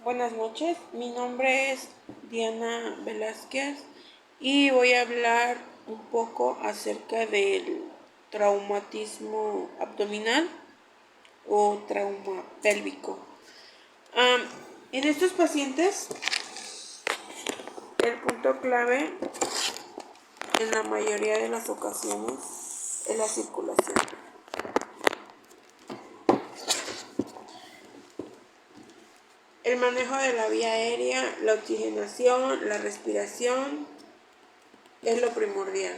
Buenas noches, mi nombre es Diana Velázquez y voy a hablar un poco acerca del traumatismo abdominal o trauma pélvico. En estos pacientes, el punto clave en la mayoría de las ocasiones es la circulación. El manejo de la vía aérea, la oxigenación, la respiración es lo primordial.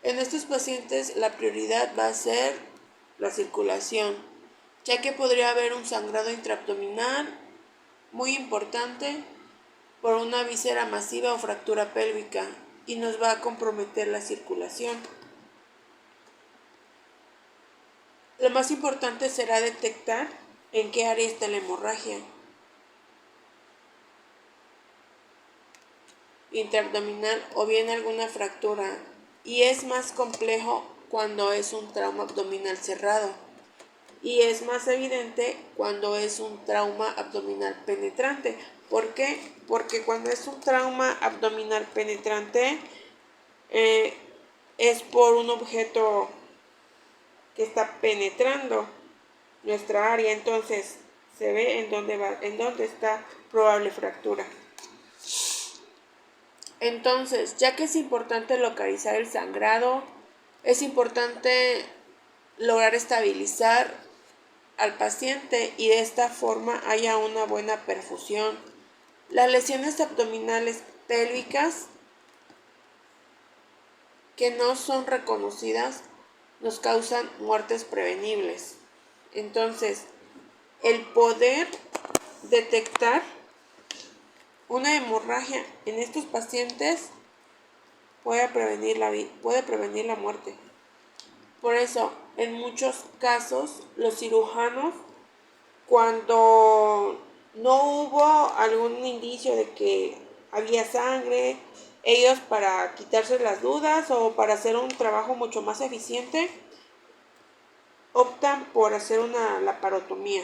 En estos pacientes la prioridad va a ser la circulación, ya que podría haber un sangrado intraabdominal muy importante por una víscera masiva o fractura pélvica y nos va a comprometer la circulación. Lo más importante será detectar en qué área está la hemorragia intraabdominal o bien alguna fractura, y es más complejo cuando es un trauma abdominal cerrado y es más evidente cuando es un trauma abdominal penetrante. ¿Por qué? Porque cuando es un trauma abdominal penetrante es por un objeto que está penetrando nuestra área, entonces se ve en dónde está probable fractura. Entonces, ya que es importante localizar el sangrado, es importante lograr estabilizar al paciente y de esta forma haya una buena perfusión. Las lesiones abdominales pélvicas que no son reconocidas nos causan muertes prevenibles. Entonces, el poder detectar una hemorragia en estos pacientes puede prevenir la muerte. Por eso, en muchos casos, los cirujanos, cuando no hubo algún indicio de que había sangre, ellos, para quitarse las dudas o para hacer un trabajo mucho más eficiente, optan por hacer una laparotomía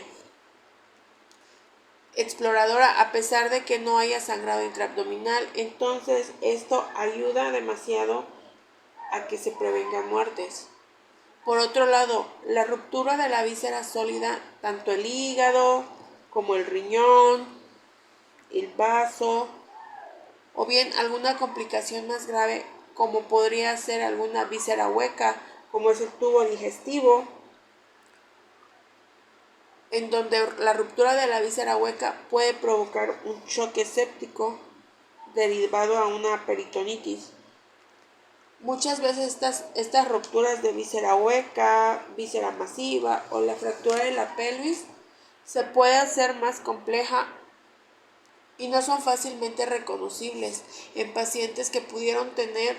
exploradora a pesar de que no haya sangrado intraabdominal. Entonces esto ayuda demasiado a que se prevengan muertes. Por otro lado, la ruptura de la víscera sólida, tanto el hígado como el riñón, el vaso, o bien alguna complicación más grave como podría ser alguna víscera hueca, como es el tubo digestivo, en donde la ruptura de la víscera hueca puede provocar un choque séptico derivado a una peritonitis. Muchas veces estas rupturas de víscera hueca, víscera masiva o la fractura de la pelvis se puede hacer más compleja y no son fácilmente reconocibles en pacientes que pudieron tener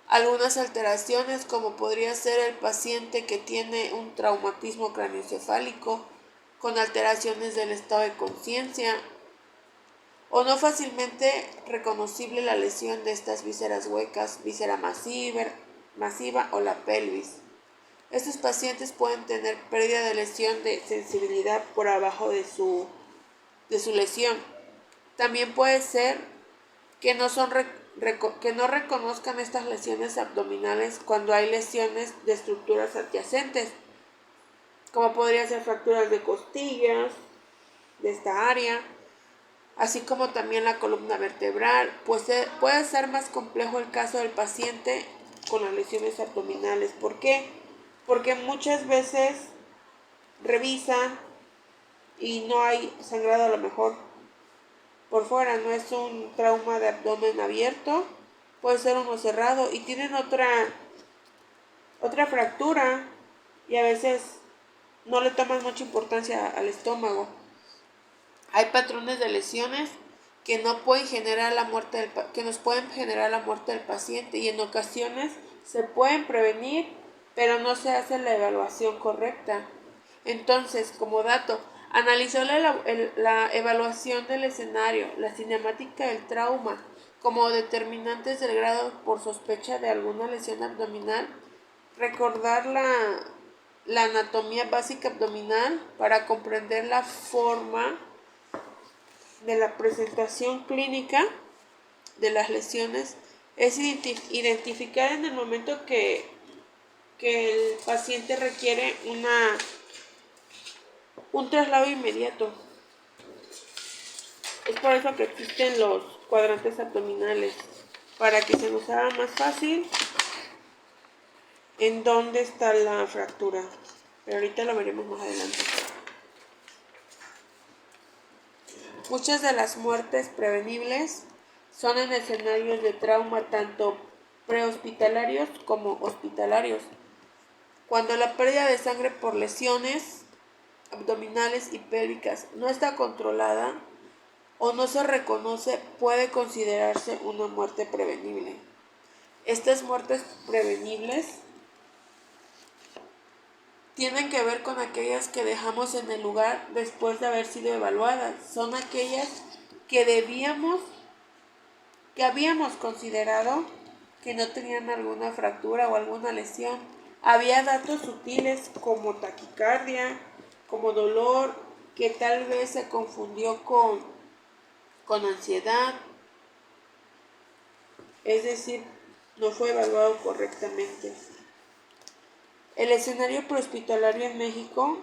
algunas alteraciones, como podría ser el paciente que tiene un traumatismo craneoencefálico con alteraciones del estado de conciencia, o no fácilmente reconocible la lesión de estas vísceras huecas, víscera masiva o la pelvis. Estos pacientes pueden tener pérdida de lesión de sensibilidad por abajo de su lesión. También puede ser que no reconozcan estas lesiones abdominales cuando hay lesiones de estructuras adyacentes, como podría ser fracturas de costillas de esta área, así como también la columna vertebral. Pues puede ser más complejo el caso del paciente con las lesiones abdominales. ¿Por qué? Porque muchas veces revisan y no hay sangrado, a lo mejor por fuera, no es un trauma de abdomen abierto, puede ser uno cerrado y tienen otra fractura y a veces no le toman mucha importancia al estómago. Hay patrones de lesiones que no pueden generar la muerte que nos pueden generar la muerte del paciente, y en ocasiones se pueden prevenir, pero no se hace la evaluación correcta. Entonces, como dato, analizó la evaluación del escenario, la cinemática del trauma, como determinantes del grado por sospecha de alguna lesión abdominal, recordar la anatomía básica abdominal para comprender la forma de la presentación clínica de las lesiones. Es identificar en el momento que el paciente requiere un traslado inmediato. Es por eso que existen los cuadrantes abdominales, para que se nos haga más fácil en dónde está la fractura. Pero ahorita lo veremos más adelante. Muchas de las muertes prevenibles son en escenarios de trauma tanto prehospitalarios como hospitalarios. Cuando la pérdida de sangre por lesiones abdominales y pélvicas no está controlada o no se reconoce, puede considerarse una muerte prevenible. Estas muertes prevenibles tienen que ver con aquellas que dejamos en el lugar después de haber sido evaluadas. Son aquellas que habíamos considerado que no tenían alguna fractura o alguna lesión. Había datos sutiles como taquicardia, como dolor, que tal vez se confundió con ansiedad, es decir, no fue evaluado correctamente. El escenario prehospitalario en México,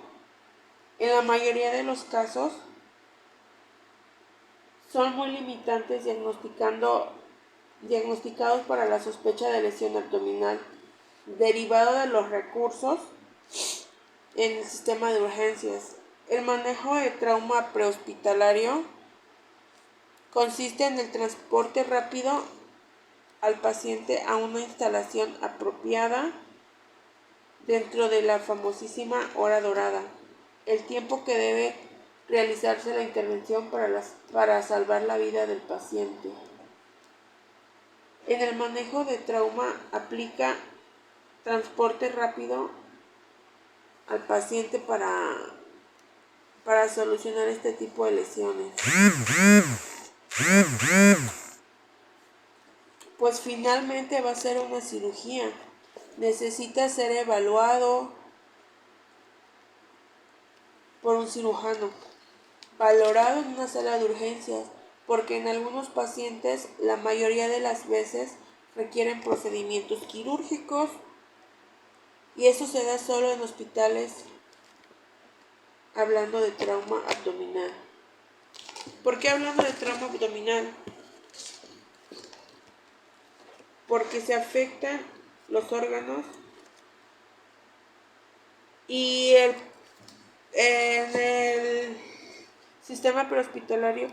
en la mayoría de los casos, son muy limitantes diagnosticados para la sospecha de lesión abdominal, derivado de los recursos en el sistema de urgencias. El manejo de trauma prehospitalario consiste en el transporte rápido al paciente a una instalación apropiada dentro de la famosísima hora dorada, el tiempo que debe realizarse la intervención para salvar la vida del paciente. En el manejo de trauma aplica transporte rápido al paciente para solucionar este tipo de lesiones. Pues finalmente va a ser una cirugía. Necesita ser evaluado por un cirujano, valorado en una sala de urgencias, porque en algunos pacientes, la mayoría de las veces, requieren procedimientos quirúrgicos y eso se da solo en hospitales hablando de trauma abdominal. ¿Por qué hablando de trauma abdominal? Porque se afectan los órganos y en el sistema prehospitalario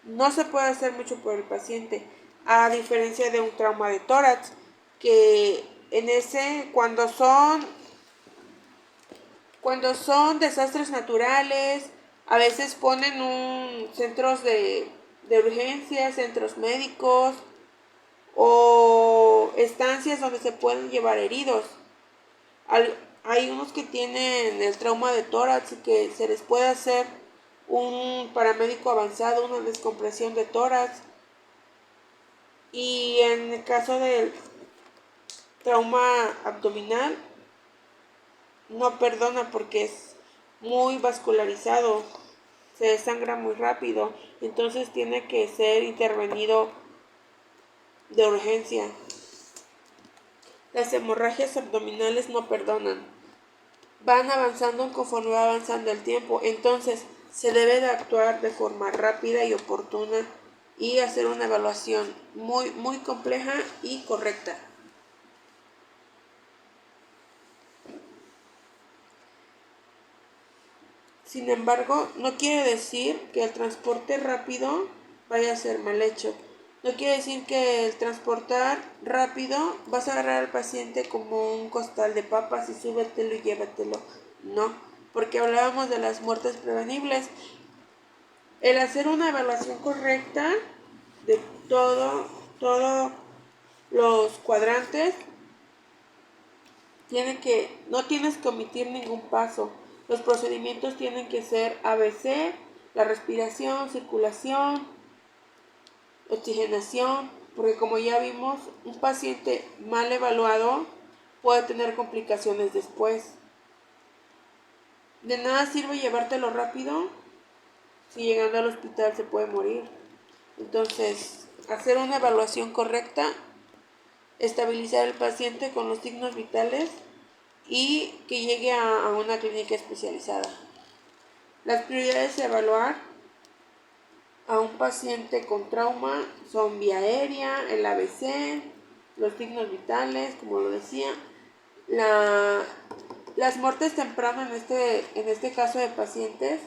no se puede hacer mucho por el paciente, a diferencia de un trauma de tórax, que en ese, cuando son desastres naturales, a veces ponen centros de urgencias, centros médicos o estancias donde se pueden llevar heridos. Hay unos que tienen el trauma de tórax y que se les puede hacer un paramédico avanzado, una descompresión de tórax. Y en el caso del trauma abdominal, no perdona porque es muy vascularizado, se desangra muy rápido, entonces tiene que ser intervenido de urgencia. Las hemorragias abdominales no perdonan, van avanzando conforme va avanzando el tiempo, entonces se debe de actuar de forma rápida y oportuna y hacer una evaluación muy, muy compleja y correcta. Sin embargo, no quiere decir que el transporte rápido vaya a ser mal hecho. No quiere decir que el transportar rápido vas a agarrar al paciente como un costal de papas y súbetelo y llévatelo. No, porque hablábamos de las muertes prevenibles. El hacer una evaluación correcta de todos los cuadrantes, no tienes que omitir ningún paso. Los procedimientos tienen que ser ABC, la respiración, circulación, oxigenación, porque como ya vimos, un paciente mal evaluado puede tener complicaciones después. De nada sirve llevártelo rápido si llegando al hospital se puede morir. Entonces, hacer una evaluación correcta, estabilizar al paciente con los signos vitales y que llegue a una clínica especializada. Las prioridades de evaluar a un paciente con trauma son vía aérea, el ABC, los signos vitales, como lo decía, las muertes tempranas en este caso de pacientes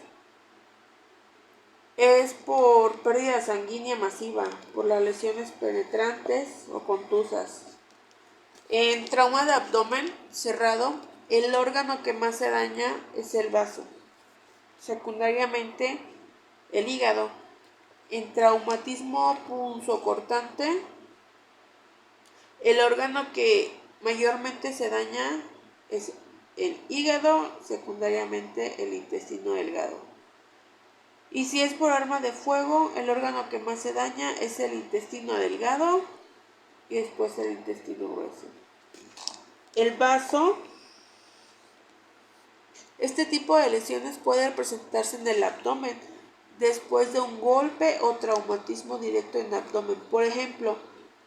es por pérdida sanguínea masiva, por las lesiones penetrantes o contusas. En trauma de abdomen cerrado, el órgano que más se daña es el vaso, secundariamente el hígado. En traumatismo punzocortante, el órgano que mayormente se daña es el hígado, secundariamente el intestino delgado. Y si es por arma de fuego, el órgano que más se daña es el intestino delgado y después el intestino grueso. El vaso. Este tipo de lesiones pueden presentarse en el abdomen después de un golpe o traumatismo directo en el abdomen. Por ejemplo,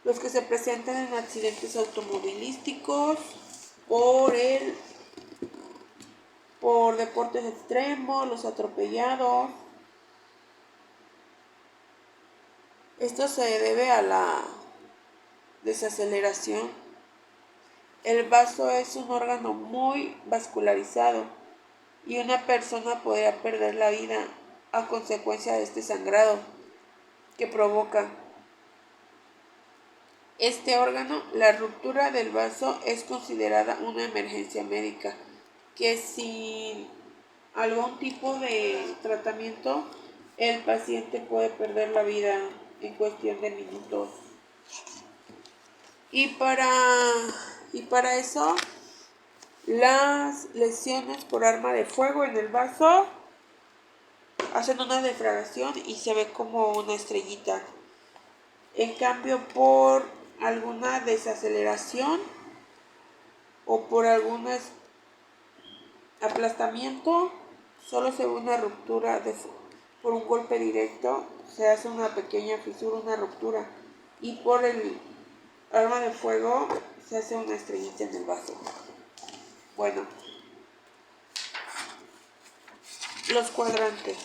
los que se presentan en accidentes automovilísticos, por deportes extremos, los atropellados. Esto se debe a la desaceleración. El vaso es un órgano muy vascularizado y una persona podría perder la vida a consecuencia de este sangrado que provoca este órgano. La ruptura del vaso es considerada una emergencia médica que sin algún tipo de tratamiento el paciente puede perder la vida en cuestión de minutos. Y para eso, las lesiones por arma de fuego en el vaso hacen una defragación y se ve como una estrellita. En cambio, por alguna desaceleración o por algún aplastamiento, solo se ve una ruptura por un golpe directo, se hace una pequeña fisura, una ruptura, y por el arma de fuego se hace una estrellita en el vaso. Bueno, los cuadrantes.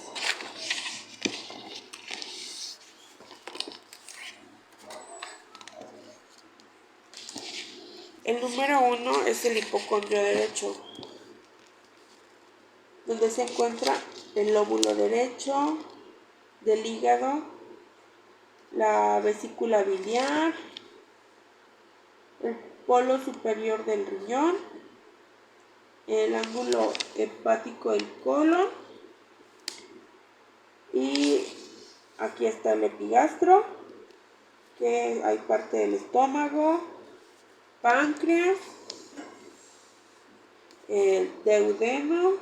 El número 1 es el hipocondrio derecho, donde se encuentra el lóbulo derecho del hígado, la vesícula biliar, el polo superior del riñón, el ángulo hepático del colon y aquí está el epigastro, que hay parte del estómago, páncreas, el duodeno,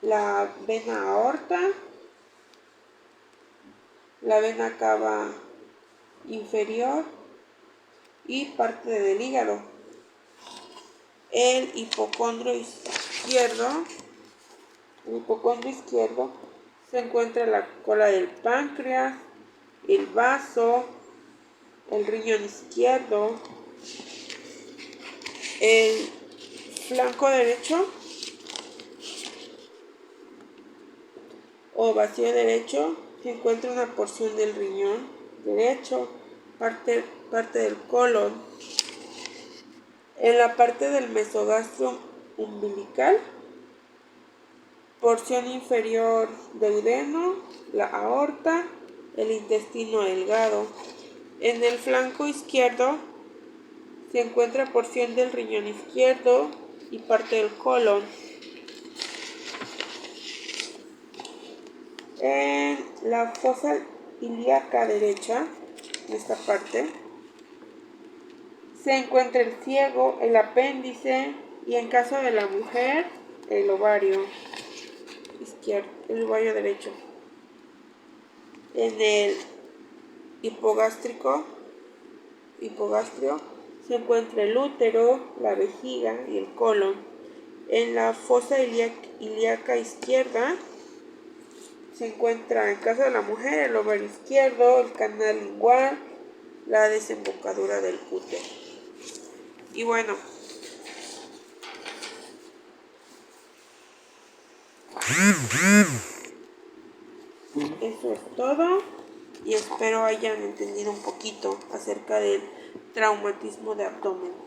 la vena aorta, la vena cava inferior y parte del hígado. El hipocondrio izquierdo se encuentra en la cola del páncreas, el vaso, el riñón izquierdo, el flanco derecho o vacío derecho se encuentra una porción del riñón derecho, parte del colon. En la parte del mesogastro umbilical, porción inferior duodeno, la aorta, el intestino delgado. En el flanco izquierdo se encuentra porción del riñón izquierdo y parte del colon. En la fosa ilíaca derecha, en esta parte, se encuentra el ciego, el apéndice y en caso de la mujer, el ovario izquierdo, el ovario derecho. En el hipogastrio se encuentra el útero, la vejiga y el colon. En la fosa ilíaca izquierda se encuentra, en caso de la mujer, el ovario izquierdo, el canal lingual, la desembocadura del útero. Y bueno, eso es todo y espero hayan entendido un poquito acerca del traumatismo de abdomen.